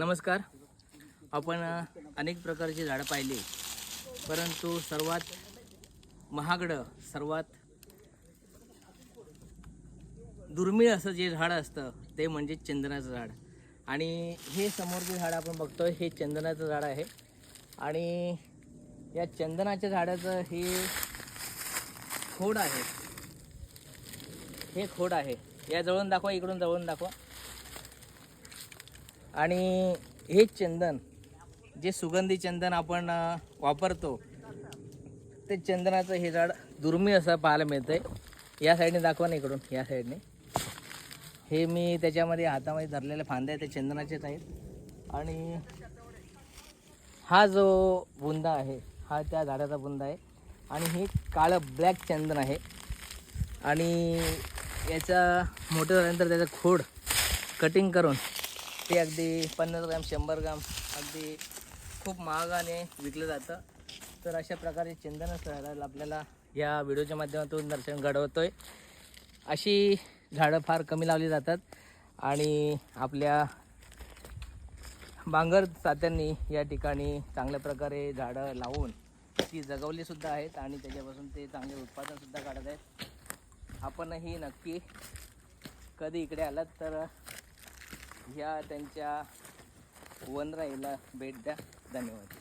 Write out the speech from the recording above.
नमस्कार. आपण अनेक प्रकारची झाडं पाहिली, परंतु सर्वात महागडं, सर्वात दुर्मिळ असं जे झाड असतं ते म्हणजे चंदनाचं झाड. आणि हे समोर जे झाड आपण बघतोय हे चंदनाचं झाड आहे. आणि या चंदनाच्या झाडाचं हे खोड आहे. हे खोड आहे. या जवळून दाखवा, इकडून जवळून दाखवा. आणि हे चंदन, जे सुगंधी चंदन आपण वापरतो, ते चंदनाचं हे झाड दुर्मिळ असं पाहायला मिळतंय. या साईडने दाखवा ना, इकडून या साईडने. हे मी त्याच्यामध्ये हातामध्ये धरलेले फांदे ते चंदनाचेच आहेत. आणि हा जो बुंदा आहे हा त्या झाडाचा बुंदा आहे. आणि हे काळं ब्लॅक चंदन आहे. आणि याचा मोठं झाल्यानंतर त्याचं खोड कटिंग करून ते अगदी 50 ग्रॅम 100 ग्रॅम अगदी खूप महागाने विकलं जातं. तर अशा प्रकारे चंदन झाडाला आपल्याला या व्हिडिओच्या माध्यमातून दर्शन घडवतोय. अशी झाडं फार कमी लावली जातात आणि आपल्या बांगर तात्यांनी या ठिकाणी चांगल्या प्रकारे झाडं लावून ती जगवलीसुद्धा आहेत आणि त्याच्यापासून ते चांगले उत्पादनसुद्धा काढत आहेत. आपणही नक्की कधी इकडे आलात तर ह्या त्यांच्या वनराईला भेट द्या. धन्यवाद.